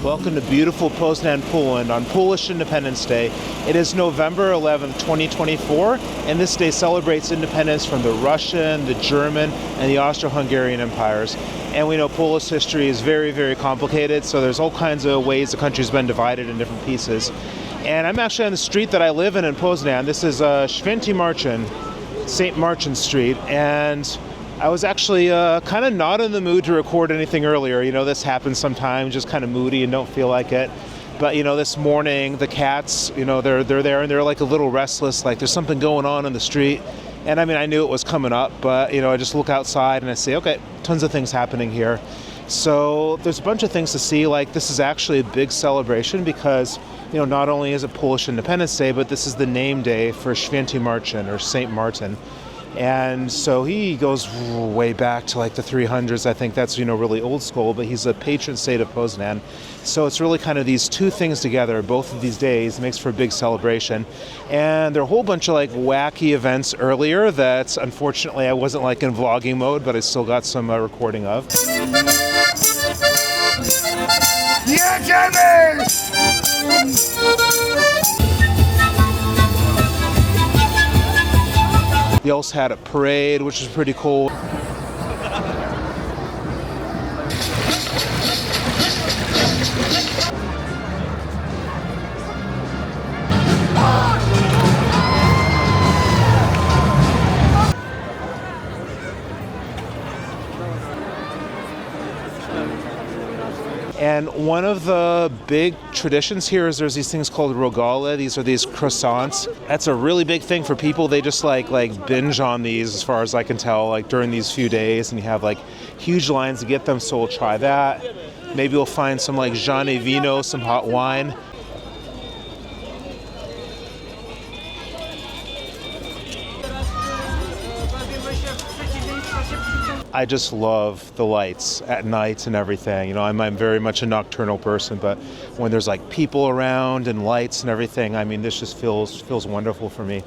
Welcome to beautiful Poznan, Poland on Polish Independence Day. It is November 11th, 2024, and this day celebrates independence from the Russian, the German, and the Austro-Hungarian empires. And we know Polish history is very, very complicated, so there's all kinds of ways the country's been divided in different pieces. And I'm actually on the street that I live in Poznan. This is Święty Marcin, St. Marcin Street, and I was actually kind of not in the mood to record anything earlier. You know, this happens sometimes, just kind of moody and don't feel like it. But, you know, this morning, the cats, you know, they're there and they're like a little restless, like there's something going on in the street. And I mean, I knew it was coming up, but, you know, I just look outside and I say, okay, tons of things happening here. So there's a bunch of things to see. Like, this is actually a big celebration because, you know, not only is it Polish Independence Day, but this is the name day for Święty Marcin, or St. Martin. And so he goes way back to like the 300s. I think that's, you know, really old school, but he's a patron saint of Poznan. So it's really kind of these two things together, both of these days, makes for a big celebration. And there are a whole bunch of like wacky events earlier that unfortunately I wasn't like in vlogging mode, but I still got some recording of. They also had a parade, which was pretty cool. And one of the big traditions here is there's these things called Rogal. These are these croissants. That's a really big thing for people. They just like binge on these, as far as I can tell, like during these few days, and you have like huge lines to get them. So we'll try that. Maybe we'll find some like Żane Vino, some hot wine. I just love the lights at night and everything. You know, I'm very much a nocturnal person, but when there's like people around and lights and everything, I mean, this just feels wonderful for me.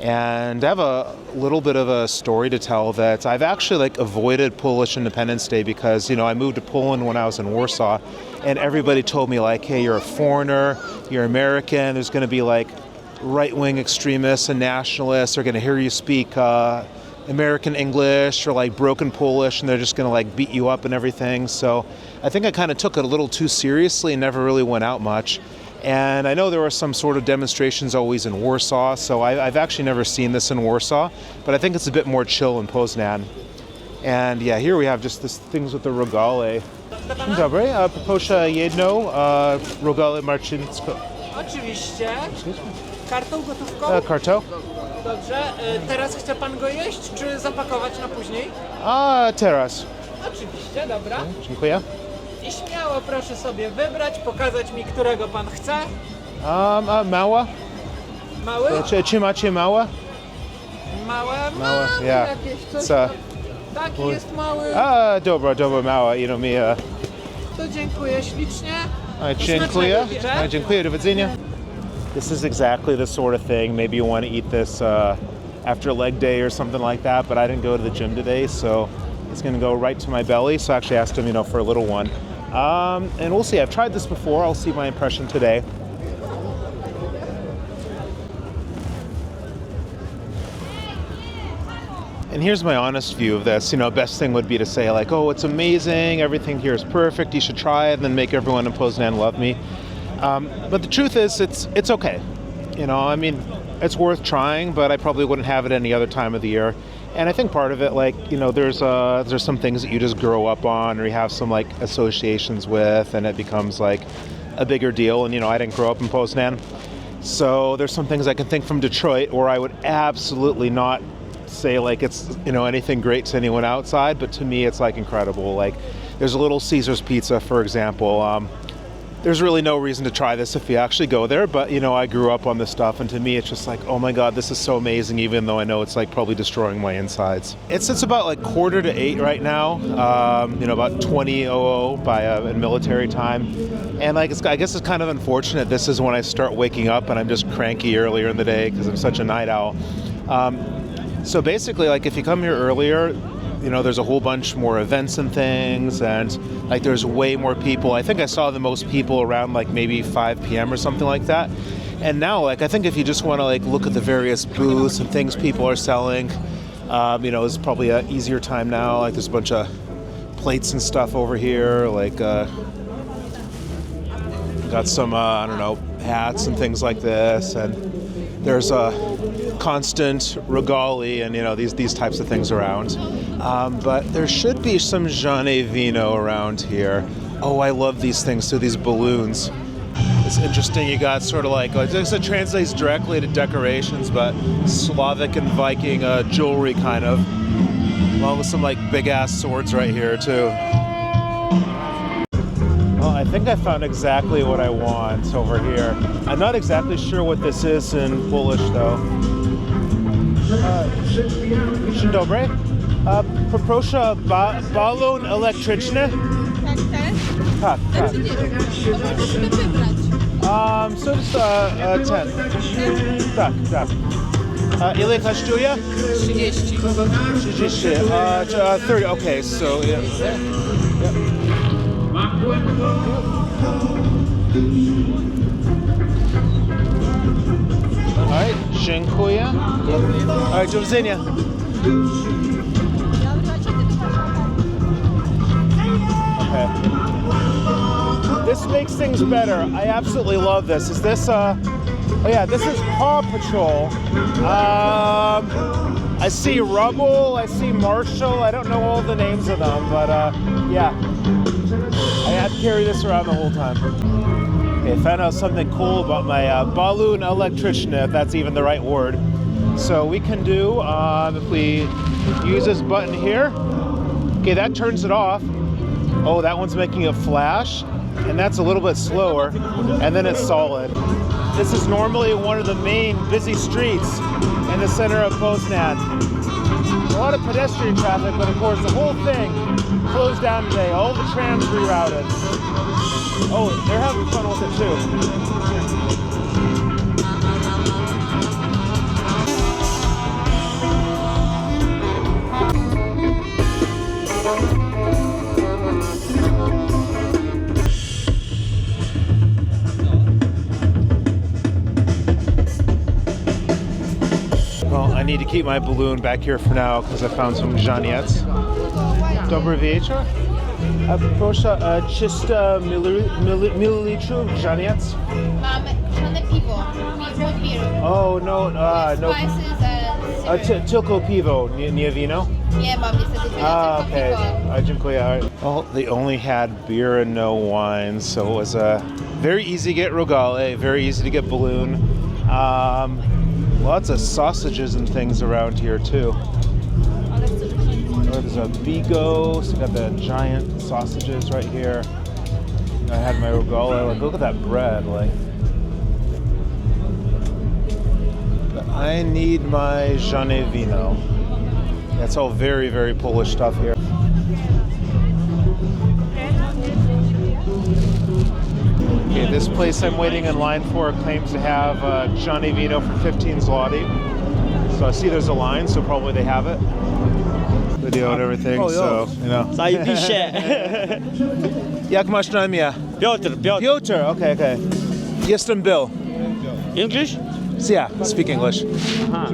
And I have a little bit of a story to tell that I've actually like avoided Polish Independence Day because, you know, I moved to Poland when I was in Warsaw, and everybody told me like, hey, you're a foreigner, you're American, there's going to be like right-wing extremists and nationalists are going to hear you speak American English or like broken Polish, and they're just going to like beat you up and everything. So I think I kind of took it a little too seriously and never really went out much. And I know there were some sort of demonstrations always in Warsaw, so I've actually never seen this in Warsaw, but I think it's a bit more chill in Poznan. And yeah, here we have just this things with the Rogale. Dzień dobry, poproszę jedno Rogale marcińskie. Oczywiście. Kartą, gotówką? Kartą. Dobrze. Teraz chce pan go jeść, czy zapakować na później? Teraz. Oczywiście, dobra. Dziękuję. I śmiało proszę sobie wybrać, pokazać mi, którego pan chce. Mała? Mały? Czy macie małe? Małe? Małe, Mamy ja. jakieś coś. Taki jest mały. Dobra, mała, you know me. To dziękuję ślicznie. Dziękuję. Dziękuję, do widzenia. This is exactly the sort of thing. Maybe you want to eat this after leg day or something like that, but I didn't go to the gym today, so it's going to go right to my belly. So I actually asked him, you know, for a little one. And we'll see. I've tried this before. I'll see my impression today. And here's my honest view of this. You know, best thing would be to say like, oh, it's amazing. Everything here is perfect. You should try it, and then make everyone in Poznan love me. But the truth is, it's okay. You know, I mean, it's worth trying, but I probably wouldn't have it any other time of the year. And I think part of it, like, you know, there's some things that you just grow up on, or you have some like associations with, and it becomes like a bigger deal. And, you know, I didn't grow up in Poznan, so there's some things I can think from Detroit where I would absolutely not say like it's, you know, anything great to anyone outside, but to me it's like incredible. Like, there's a Little Caesars pizza, for example. There's really no reason to try this if you actually go there, but, you know, I grew up on this stuff, and to me it's just like, oh my god, this is so amazing, even though I know it's like probably destroying my insides. It's about like 7:45 right now, you know, about 20:00 by in military time, and like I guess it's kind of unfortunate. This is when I start waking up, and I'm just cranky earlier in the day because I'm such a night owl. So basically, like, if you come here earlier, you know, there's a whole bunch more events and things, and like there's way more people. I think I saw the most people around like maybe 5 p.m. or something like that. And now, like, I think if you just want to like look at the various booths and things people are selling, you know, it's probably an easier time now. Like there's a bunch of plates and stuff over here, like got some I don't know, hats and things like this, and there's a constant Rogali and, you know, these types of things around. But there should be some Gianni Vino around here. Oh, I love these things, so these balloons. It's interesting, you got sort of like, it translates directly to decorations, but Slavic and Viking jewelry kind of, along with some like big ass swords right here too. Well, I think I found exactly what I want over here. I'm not exactly sure what this is in Polish though. Dzień dobry. Poproszę balon elektryczny. Tak, tak. So just 10. Tak, tak. Ile kosztuje? 30. 30. 30. Okay, so yeah. Alright, dziękuję. Alright, do widzenia. Okay. This makes things better. I absolutely love this. Is this oh yeah, this is Paw Patrol. I see Rogal, I see Marshall. I don't know all the names of them, but yeah. I had to carry this around the whole time. Okay, found out something cool about my balloon electrician, if that's even the right word. So we can do, if we use this button here, okay, that turns it off. Oh, that one's making a flash, and that's a little bit slower, and then it's solid. This is normally one of the main busy streets in the center of Poznan. A lot of pedestrian traffic, but of course the whole thing closed down today. All the trams rerouted. Oh, they're having fun with it too. Well, I need to keep my balloon back here for now because I found some grzaniec. Dobry wieczór. Proszę 300 mililitrów grzaniec. Mamy grzane piwo. Oh, no, no. Tylko piwo, nie wino? Nie mam niestety wina, tylko okay. piwo. Dziękuję. Well, they only had beer and no wine, so it was very easy to get Rogale, very easy to get balloon. Lots of sausages and things around here too. There's a Bigos, got the giant sausages right here. I had my Rogal, like, look at that bread, like. But I need my Gianni Vino. That's all very, very Polish stuff here. Okay, this place I'm waiting in line for claims to have Gianni Vino for 15 zloty. So I see there's a line, so probably they have it. Video and everything, so, you know. Zajebiście. Jak masz na imię? Piotr. Piotr, okay. Jestem Bill. English? Yeah, speak English. Aha.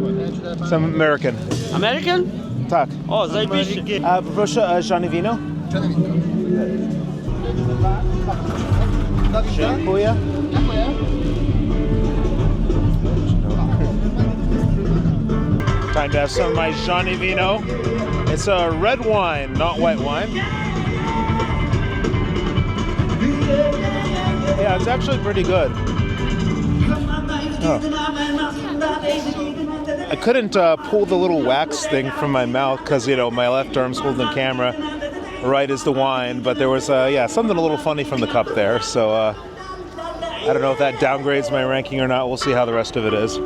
Some American. American? Tak. O, zajebiście. Proszę Gianni Vino. Dziękuję. Time to have some of my Gianni Vino. It's a red wine, not white wine. Yeah, it's actually pretty good. Oh. I couldn't pull the little wax thing from my mouth because, you know, my left arm's holding the camera, right is the wine, but there was, something a little funny from the cup there, so I don't know if that downgrades my ranking or not. We'll see how the rest of it is.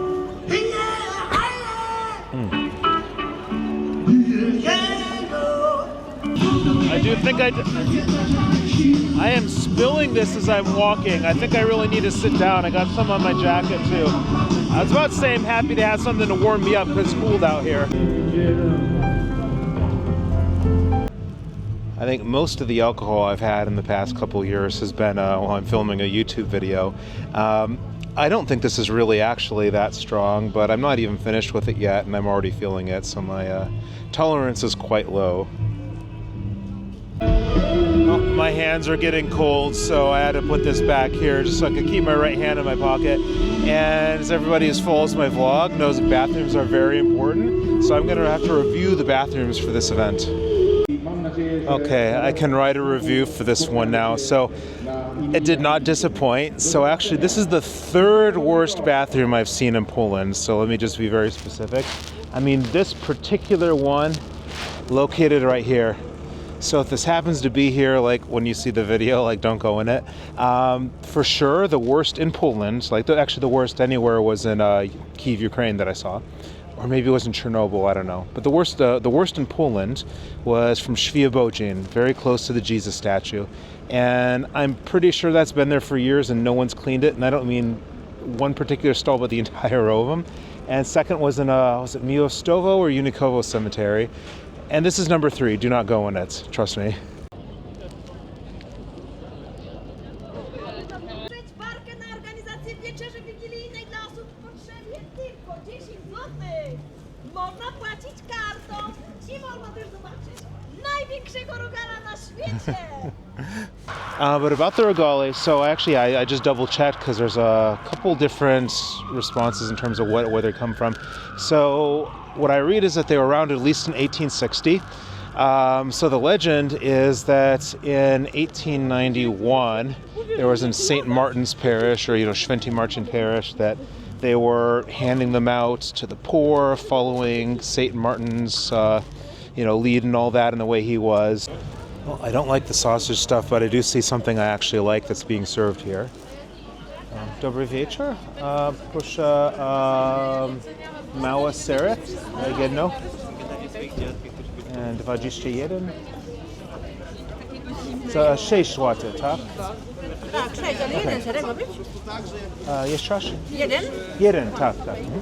I do think I am spilling this as I'm walking. I think I really need to sit down. I got some on my jacket too. I was about to say I'm happy to have something to warm me up because it's cold out here. I think most of the alcohol I've had in the past couple years has been while I'm filming a YouTube video. I don't think this is really actually that strong, but I'm not even finished with it yet, and I'm already feeling it, so my tolerance is quite low. Oh, my hands are getting cold, so I had to put this back here just so I could keep my right hand in my pocket. And as everybody who follows my vlog knows, bathrooms are very important, so I'm going to have to review the bathrooms for this event. Okay, I can write a review for this one now. So it did not disappoint. So actually, this is the third worst bathroom I've seen in Poland. So let me just be very specific. I mean, this particular one located right here. So if this happens to be here, like when you see the video, like don't go in it. For sure, the worst in Poland, like actually the worst anywhere, was in Kyiv, Ukraine that I saw. Or maybe it was in Chernobyl, I don't know. But the worst in Poland was from Świebodzin, very close to the Jesus statue. And I'm pretty sure that's been there for years and no one's cleaned it. And I don't mean one particular stall, but the entire row of them. And second was in, was it Miłostowo or Unikovo Cemetery? And this is number 3, do not go in it, trust me. Można płacić kartą i można też zobaczyć największego rogala na świecie. But about the Rogale, so actually I just double checked because there's a couple different responses in terms of where they come from. So what I read is that they were around at least in 1860. So the legend is that in 1891 there was in St. Martin's Parish, or Święty Marcin Parish, that they were handing them out to the poor, following St. Martin's, lead and all that, and the way he was. Well, I don't like the sausage stuff, but I do see something I actually like that's being served here. Dobry wieczór. Proszę mała serek, jedno. And 21. Za 6 zł, tak? Tak, 6, ale jeden serek ma być? Jeszcze raz? Jeden? Jeden, tak. Mhm.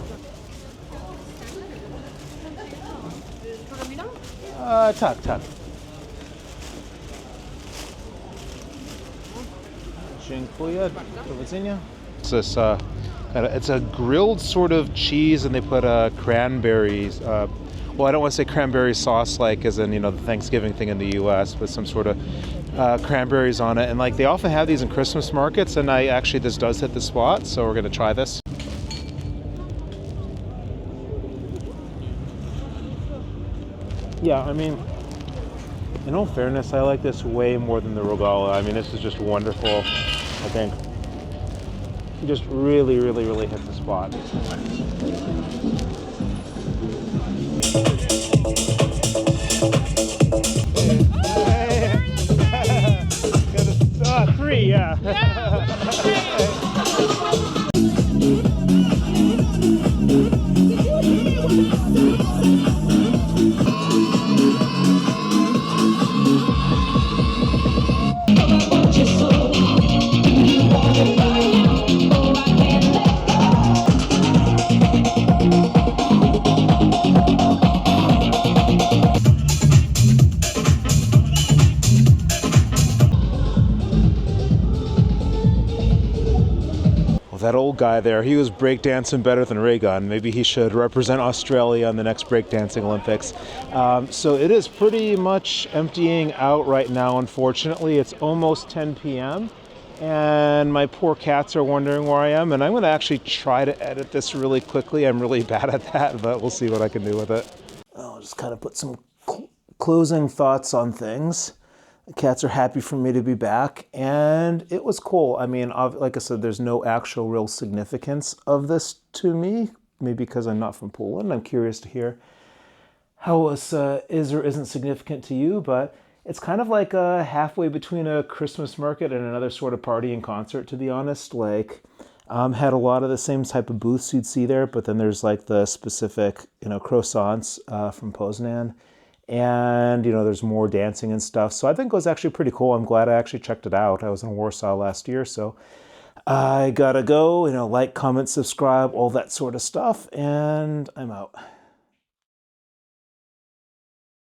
Tak. Dziękuję. Do widzenia. It's a grilled sort of cheese, and they put cranberries. Well, I don't want to say cranberry sauce, like as in the Thanksgiving thing in the U.S., but some sort of cranberries on it. And like they often have these in Christmas markets, and this does hit the spot, so we're gonna try this. Yeah, I mean, in all fairness, I like this way more than the Rogal. I mean, this is just wonderful, I think. You just really hit the spot. 3, yeah. That old guy there, he was breakdancing better than Rogal. Maybe he should represent Australia in the next breakdancing Olympics. So it is pretty much emptying out right now, unfortunately. It's almost 10 p.m. and my poor cats are wondering where I am, and I'm going to actually try to edit this really quickly. I'm really bad at that, but we'll see what I can do with it. I'll just kind of put some closing thoughts on things. The cats are happy for me to be back, and it was cool. I mean, like I said, there's no actual real significance of this to me, maybe because I'm not from Poland. I'm curious to hear how this is or isn't significant to you, but it's kind of like halfway between a Christmas market and another sort of party and concert, to be honest. Like, had a lot of the same type of booths you'd see there, but then there's like the specific, croissants from Poznan. And, there's more dancing and stuff. So I think it was actually pretty cool. I'm glad I actually checked it out. I was in Warsaw last year, so I gotta go, like, comment, subscribe, all that sort of stuff, and I'm out.